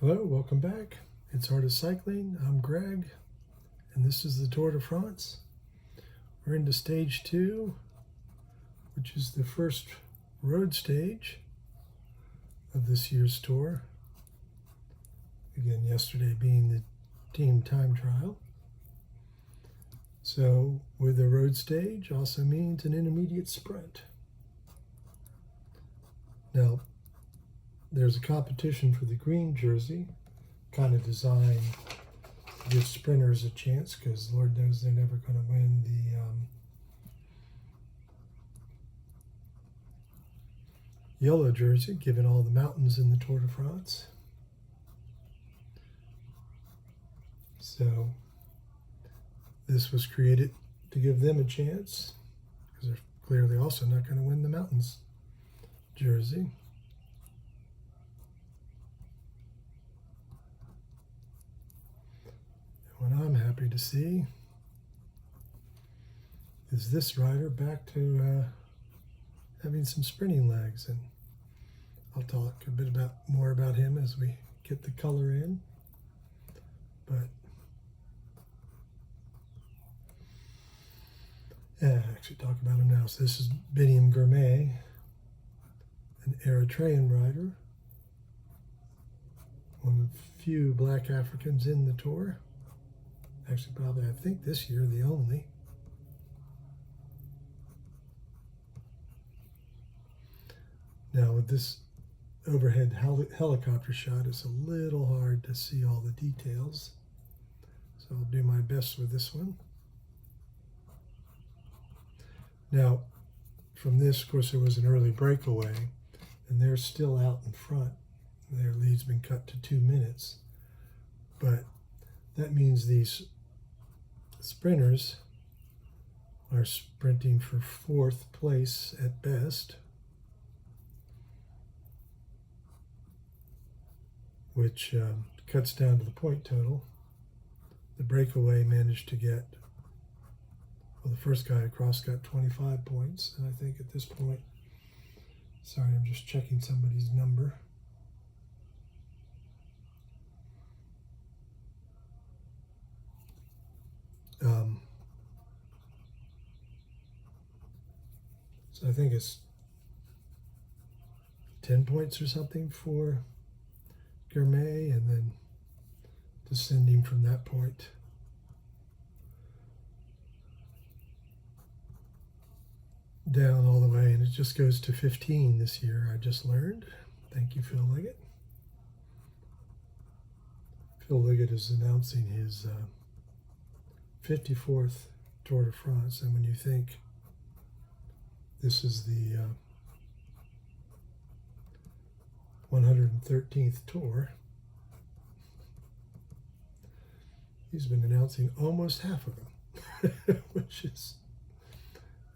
Hello, welcome back. It's Art of Cycling. I'm Greg, and this is the Tour de France. We're into stage 2, which is the first road stage of this year's tour. Again, yesterday being the team time trial. So, with the road stage also means an intermediate sprint. Now, there's a competition for the green jersey, kind of designed to give sprinters a chance, because Lord knows they're never going to win the yellow jersey, given all the mountains in the Tour de France. So this was created to give them a chance, because they're clearly also not going to win the mountains jersey. What I'm happy to see is this rider back to having some sprinting legs, and I'll talk a bit more about him as we get the color in. But actually talk about him now. So this is Biniam Gourmet, an Eritrean rider, one of the few black Africans in the tour. Actually, probably, I think this year, the only. Now, with this overhead helicopter shot, it's a little hard to see all the details. So I'll do my best with this one. Now, from this, of course, there was an early breakaway, and they're still out in front. Their lead's been cut to 2 minutes. But that means these sprinters are sprinting for 4th place at best, which cuts down to the point total. The breakaway managed to get, well, the first guy across got 25 points, and I think at this point, sorry, I'm just checking somebody's number. So I think it's 10 points or something for Gourmet, and then descending from that point. Down all the way, and it just goes to 15 this year, I just learned. Thank you, Phil Liggett. Phil Liggett is announcing his 54th Tour de France, and when you think this is the 113th tour, he's been announcing almost half of them, which is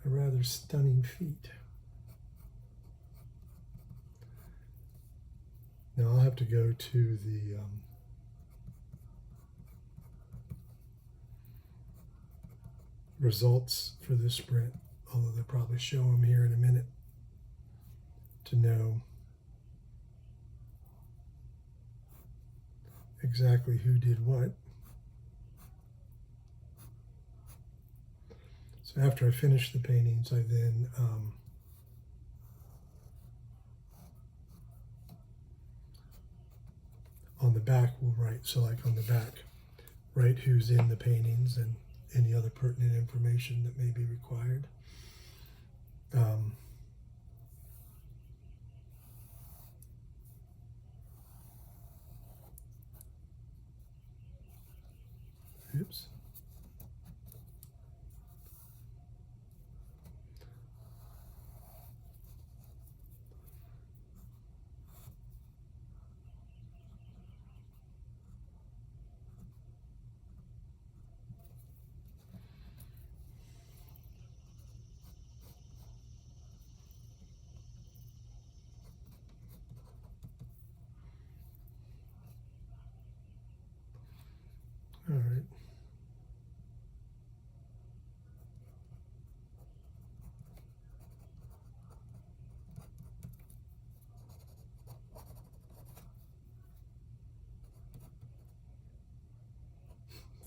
a rather stunning feat. Now I'll have to go to the results for this sprint, although they'll probably show them here in a minute, to know exactly who did what. So after I finish the paintings, I then on the back will write, so like on the back, write who's in the paintings and any other pertinent information that may be required. Oops.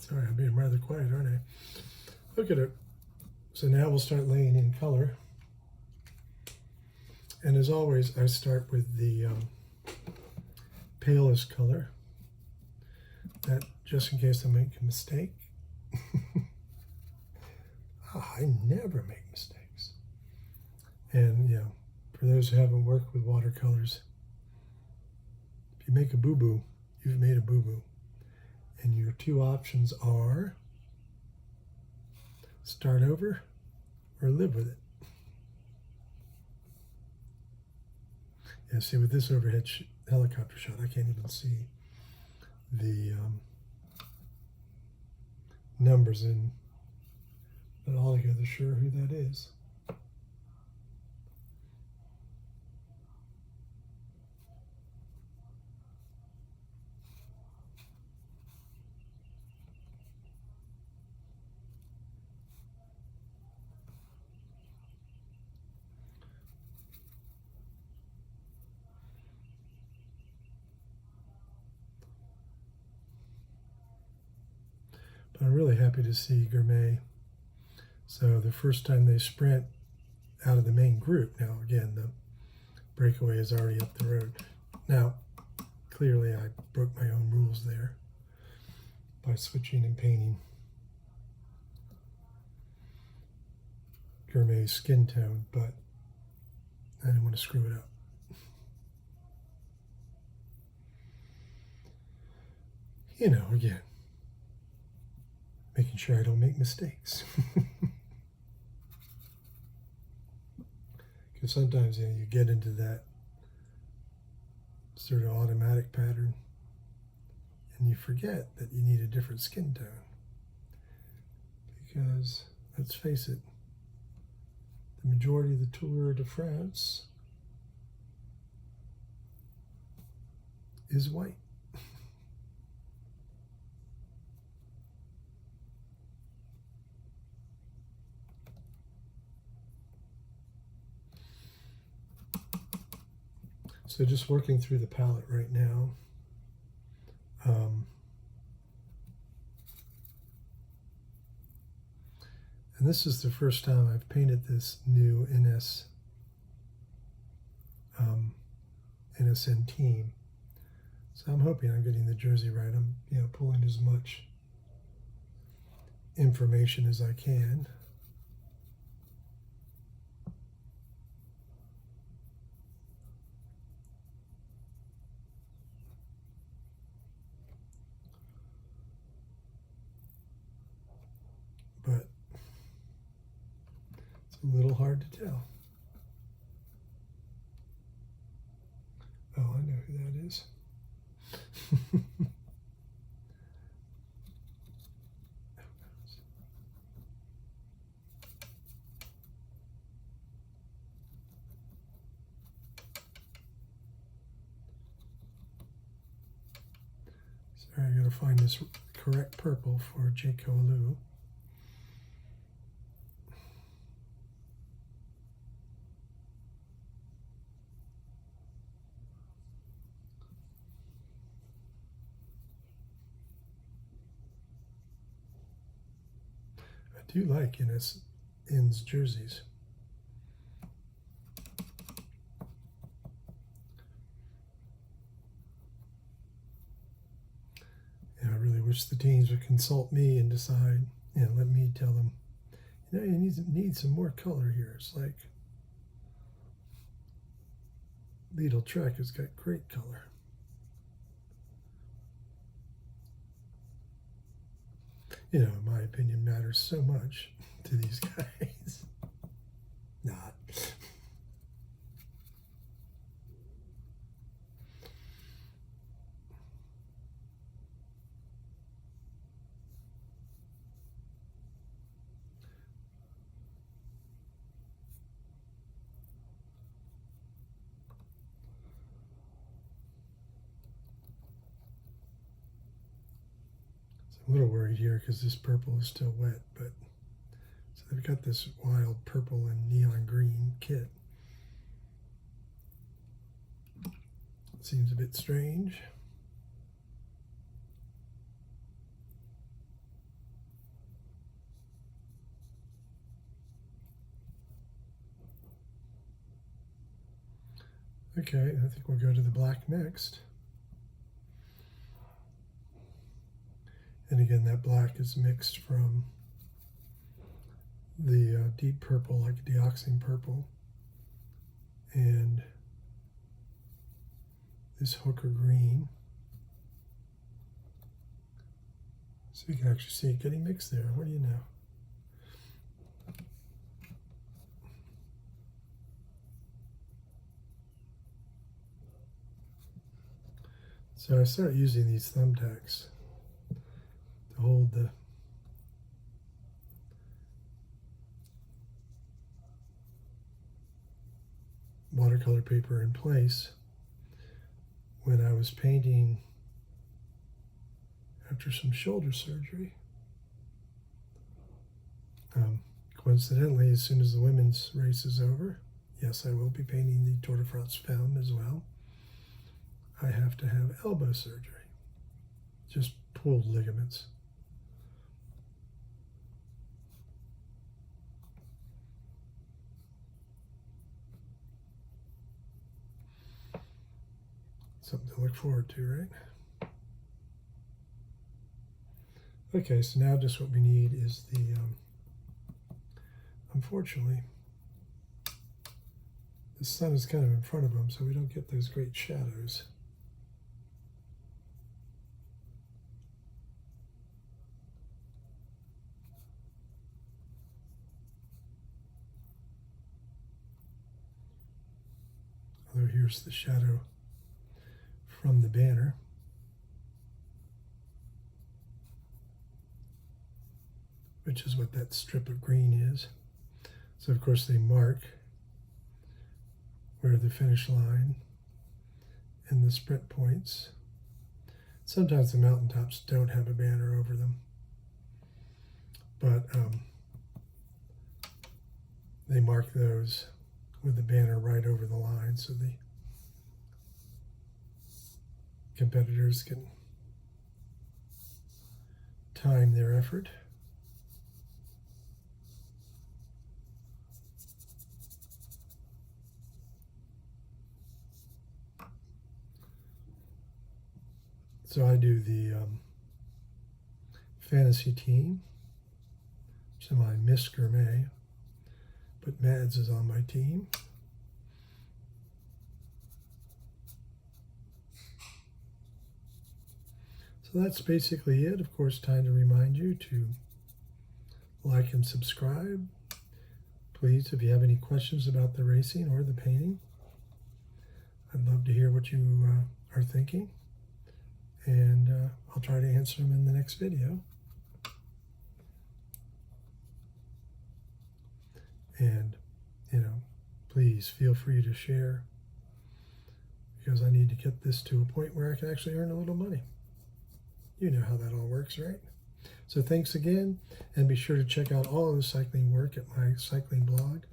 Sorry, I'm being rather quiet, aren't I? Look at it. So now we'll start laying in color. And as always, I start with the palest color, that just in case I make a mistake. I never make mistakes. And yeah, for those who haven't worked with watercolors, if you make a boo-boo, you've made a boo-boo. And your two options are start over or live with it. Yeah, see, with this overhead helicopter shot, I can't even see the numbers in, but altogether sure who that is. But I'm really happy to see Gourmet. So the first time they sprint out of the main group, now again, the breakaway is already up the road. Now, clearly I broke my own rules there by switching and painting Gourmet's skin tone, but I didn't want to screw it up. You know, again, making sure I don't make mistakes. Because sometimes, you know, you get into that sort of automatic pattern and you forget that you need a different skin tone. Because, let's face it, the majority of the Tour de France is white. So just working through the palette right now. And this is the first time I've painted this new NSN team. So I'm hoping I'm getting the jersey right. I'm, pulling as much information as I can. But it's a little hard to tell. Oh, I know who that is. Sorry, I gotta find this correct purple for Jaco Alu. I do like NSN's jerseys. And I really wish the teams would consult me and decide, let me tell them, you need some more color here. It's like Lidl Trek has got great color. My opinion matters so much to these guys. Not. I'm a little worried here because this purple is still wet, but so they've got this wild purple and neon green kit. It seems a bit strange. Okay, I think we'll go to the black next. And again, that black is mixed from the deep purple, like dioxine purple, and this hooker green. So you can actually see it getting mixed there. What do you know? So I started using these thumbtacks to hold the watercolor paper in place when I was painting after some shoulder surgery. Coincidentally, as soon as the women's race is over, yes, I will be painting the Tour de France film as well. I have to have elbow surgery, just pulled ligaments. Something to look forward to, right? Okay, so now just what we need is the, unfortunately, the sun is kind of in front of them, so we don't get those great shadows. Although here's the shadow from the banner. Which is what that strip of green is. So of course they mark where the finish line and the sprint points. Sometimes the mountaintops don't have a banner over them, but they mark those with the banner right over the line so the competitors can time their effort. So I do the fantasy team, which is my Miss Gourmet, but Mads is on my team. So that's basically it. Of course, time to remind you to like and subscribe. Please, if you have any questions about the racing or the painting, I'd love to hear what you are thinking. And I'll try to answer them in the next video. And, please feel free to share, because I need to get this to a point where I can actually earn a little money. You know how that all works, right? So thanks again, and be sure to check out all of the cycling work at my cycling blog,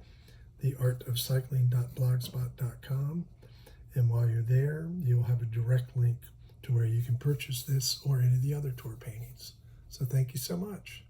theartofcycling.blogspot.com. And while you're there, you'll have a direct link to where you can purchase this or any of the other tour paintings. So thank you so much.